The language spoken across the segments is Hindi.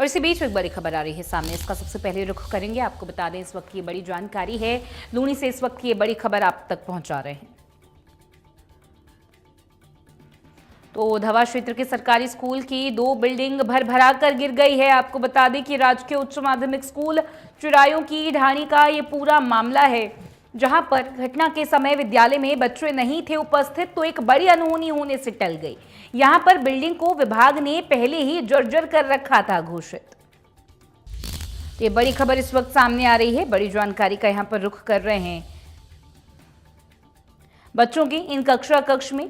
इसी बीच एक बड़ी खबर आ रही है सामने, इसका सबसे पहले रुख करेंगे। आपको बता दें इस वक्त की बड़ी जानकारी है, लूनी से इस वक्त की ये बड़ी खबर आप तक पहुंचा रहे हैं। तो धवा क्षेत्र के सरकारी स्कूल की 2 बिल्डिंग भर भरा कर गिर गई है। आपको बता दें कि राजकीय उच्च माध्यमिक स्कूल चिरायों की ढाणी का ये पूरा मामला है, जहां पर घटना के समय विद्यालय में बच्चे नहीं थे उपस्थित, तो एक बड़ी अनहोनी होने से टल गई। यहां पर बिल्डिंग को विभाग ने पहले ही जर्जर कर रखा था घोषित। ये बड़ी खबर इस वक्त सामने आ रही है, बड़ी जानकारी का यहां पर रुख कर रहे हैं। बच्चों की इन कक्ष में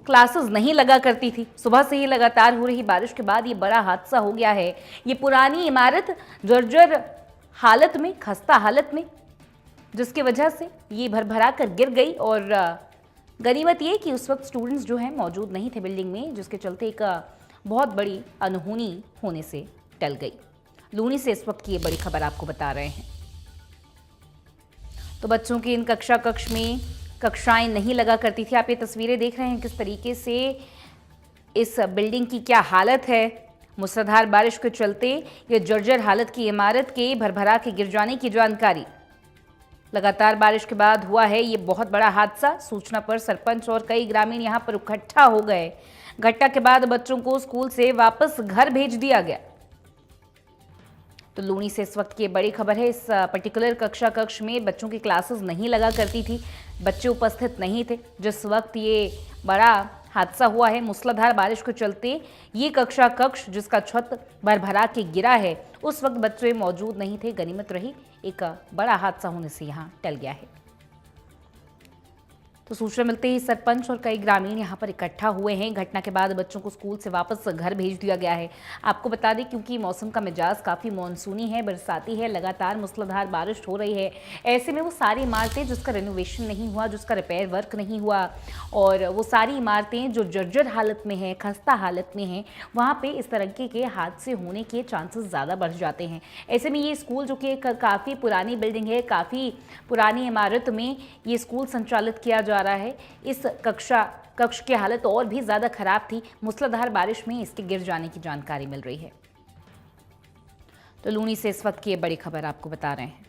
क्लासेस नहीं लगा करती थी। सुबह से ही लगातार हो रही बारिश के बाद ये बड़ा हादसा हो गया है। ये पुरानी इमारत जर्जर हालत में, खस्ता हालत में, जिसकी वजह से ये भरभरा कर गिर गई। और गनीमत ये कि उस वक्त स्टूडेंट्स जो हैं मौजूद नहीं थे बिल्डिंग में, जिसके चलते एक बहुत बड़ी अनहोनी होने से टल गई। लूनी से इस वक्त की ये बड़ी खबर आपको बता रहे हैं। तो बच्चों की इन कक्ष में कक्षाएं नहीं लगा करती थी। आप ये तस्वीरें देख रहे हैं किस तरीके से इस बिल्डिंग की क्या हालत है। मूसलाधार बारिश के चलते ये जर्जर हालत की इमारत के भरभरा के गिर जाने की जानकारी लगातार बारिश के बाद हुआ है। ये बहुत बड़ा हादसा। सूचना पर सरपंच और कई ग्रामीण यहां पर इकट्ठा हो गए। घटना के बाद बच्चों को स्कूल से वापस घर भेज दिया गया। तो लूनी से इस वक्त की बड़ी खबर है। इस पर्टिकुलर कक्ष में बच्चों की क्लासेस नहीं लगा करती थी, बच्चे उपस्थित नहीं थे जिस वक्त ये बड़ा हादसा हुआ है। मूसलाधार बारिश के चलते ये कक्ष जिसका छत भरभरा के गिरा है, उस वक्त बच्चे मौजूद नहीं थे। गनीमत रही एक बड़ा हादसा होने से यहाँ टल गया है। तो सूचना मिलते ही सरपंच और कई ग्रामीण यहां पर इकट्ठा हुए हैं। घटना के बाद बच्चों को स्कूल से वापस घर भेज दिया गया है। आपको बता दें क्योंकि मौसम का मिजाज काफ़ी मानसूनी है, बरसाती है, लगातार मूसलाधार बारिश हो रही है। ऐसे में वो सारी इमारतें जिसका रेनोवेशन नहीं हुआ, जिसका रिपेयर वर्क नहीं हुआ, और वो सारी इमारतें जो जर्जर हालत में हैं, खस्ता हालत में हैं, वहाँ पर इस तरीके के हादसे होने के चांसेस ज़्यादा बढ़ जाते हैं। ऐसे में ये स्कूल जो कि काफ़ी पुरानी बिल्डिंग है, काफ़ी पुरानी इमारत में ये स्कूल संचालित किया जा रहा है, इस कक्ष की हालत और भी ज्यादा खराब थी। मूसलाधार बारिश में इसके गिर जाने की जानकारी मिल रही है। तो लूनी से इस वक्त की ये बड़ी खबर आपको बता रहे हैं।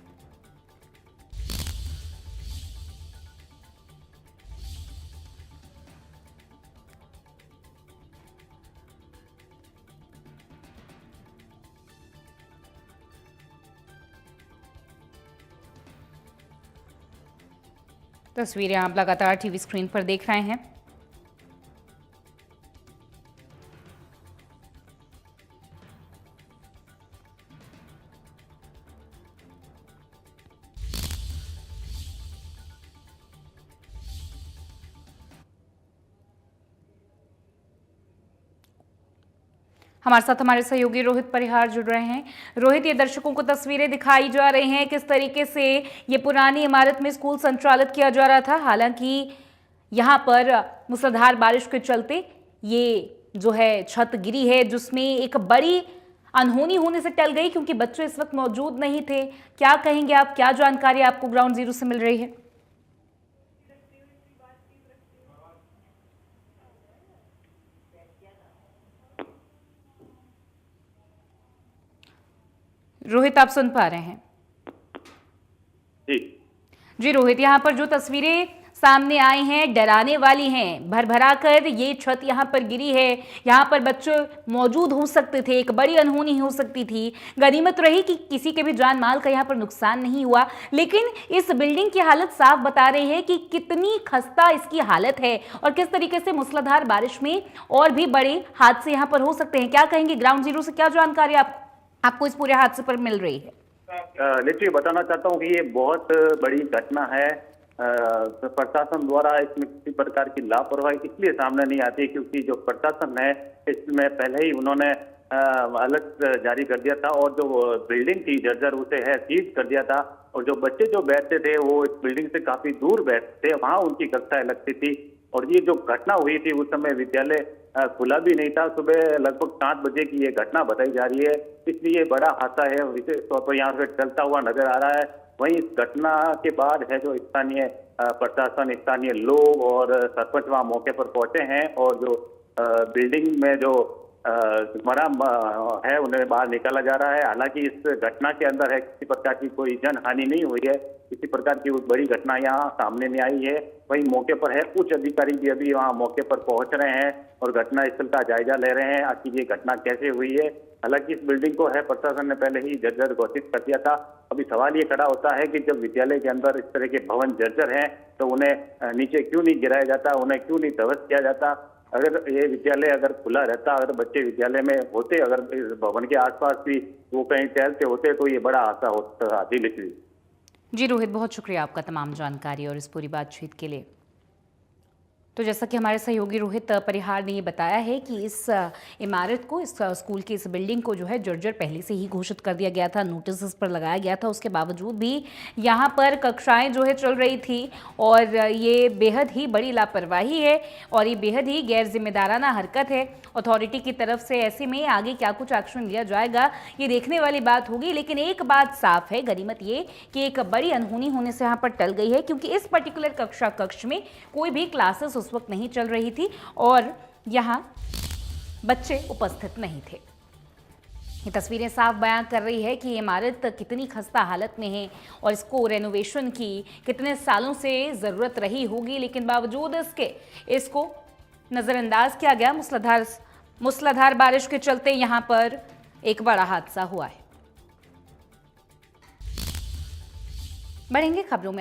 तस्वीरें आप लगातार टीवी स्क्रीन पर देख रहे हैं। हमारे साथ हमारे सहयोगी रोहित परिहार जुड़ रहे हैं। रोहित, ये दर्शकों को तस्वीरें दिखाई जा रही हैं किस तरीके से ये पुरानी इमारत में स्कूल संचालित किया जा रहा था। हालांकि यहाँ पर मूसलाधार बारिश के चलते ये जो है छत गिरी है, जिसमें एक बड़ी अनहोनी होने से टल गई क्योंकि बच्चे इस वक्त मौजूद नहीं थे। क्या कहेंगे आप, क्या जानकारी आपको ग्राउंड जीरो से मिल रही है? रोहित, आप सुन पा रहे हैं? जी रोहित, यहाँ पर जो तस्वीरें सामने आई हैं डराने वाली हैं। भरभरा कर ये छत यहाँ पर गिरी है, यहाँ पर बच्चे मौजूद हो सकते थे, एक बड़ी अनहोनी हो सकती थी। गनीमत रही कि किसी के भी जान माल का यहाँ पर नुकसान नहीं हुआ, लेकिन इस बिल्डिंग की हालत साफ बता रही है कि कितनी खस्ता इसकी हालत है और किस तरीके से मूसलाधार बारिश में और भी बड़े हादसे यहाँ पर हो सकते हैं। क्या कहेंगे, ग्राउंड जीरो से क्या जानकारी आपको इस पूरे हादसे पर मिल रही है? लिटरली बताना चाहता हूँ कि ये बहुत बड़ी घटना है। प्रशासन द्वारा इसमें किसी प्रकार की लापरवाही इसलिए सामने नहीं आती क्योंकि जो प्रशासन है इसमें पहले ही उन्होंने अलर्ट जारी कर दिया था और जो बिल्डिंग थी जर्जर उसे है सीज कर दिया था, और जो बच्चे जो बैठते थे वो इस बिल्डिंग से काफी दूर बैठते थे, वहां उनकी कक्षाएं लगती थी। और ये जो घटना हुई थी उस समय विद्यालय खुला भी नहीं था। सुबह लगभग 7 बजे की ये घटना बताई जा रही है, इसलिए बड़ा हादसा है विशेष तौर पर यहाँ से चलता हुआ नजर आ रहा है। वहीं इस घटना के बाद है जो स्थानीय प्रशासन, स्थानीय लोग और सरपंच वहां मौके पर पहुंचे हैं और जो बिल्डिंग में जो मरहम है उन्हें बाहर निकाला जा रहा है। हालांकि इस घटना के अंदर है किसी प्रकार की कोई जनहानि नहीं हुई है, किसी प्रकार की बड़ी घटना यहाँ सामने नहीं आई है। वहीं मौके पर है उच्च अधिकारी भी अभी वहाँ मौके पर पहुंच रहे हैं और घटना स्थल का जायजा ले रहे हैं आखिर ये घटना कैसे हुई है। हालांकि इस बिल्डिंग को है प्रशासन ने पहले ही जर्जर घोषित कर दिया था। अभी सवाल ये खड़ा होता है कि जब विद्यालय के अंदर इस तरह के भवन जर्जर हैं तो उन्हें नीचे क्यों नहीं गिराया जाता, उन्हें क्यों नहीं ध्वस्त किया जाता। अगर ये विद्यालय अगर खुला रहता, अगर बच्चे विद्यालय में होते, अगर इस भवन के आसपास भी वो कहीं टहलते होते तो ये बड़ा हादसा होता। जी रोहित, बहुत शुक्रिया आपका तमाम जानकारी और इस पूरी बातचीत के लिए। तो जैसा कि हमारे सहयोगी रोहित परिहार ने ये बताया है कि इस इमारत को, इस स्कूल की इस बिल्डिंग को जो है जर्जर पहले से ही घोषित कर दिया गया था, नोटिस इस पर लगाया गया था। उसके बावजूद भी यहाँ पर कक्षाएं जो है चल रही थी और ये बेहद ही बड़ी लापरवाही है और ये बेहद ही गैर जिम्मेदाराना हरकत है अथॉरिटी की तरफ से। ऐसे में आगे क्या कुछ एक्शन लिया जाएगा ये देखने वाली बात होगी। लेकिन एक बात साफ है, गनीमत ये कि एक बड़ी अनहोनी होने से यहाँ पर टल गई है, क्योंकि इस पर्टिकुलर कक्ष में कोई भी क्लासेस उस वक्त नहीं चल रही थी और यहाँ बच्चे उपस्थित नहीं थे। ये तस्वीरें साफ बयां कर रही है कि ये इमारत कितनी खस्ता हालत में है और इसको रेनोवेशन की कितने सालों से ज़रूरत रही होगी, लेकिन बावजूद इसको नज़रअंदाज किया गया। मूसलाधार बारिश के चलते यहाँ पर एक बड़ा हादसा हुआ है। बढ़ेंगे खबरों में।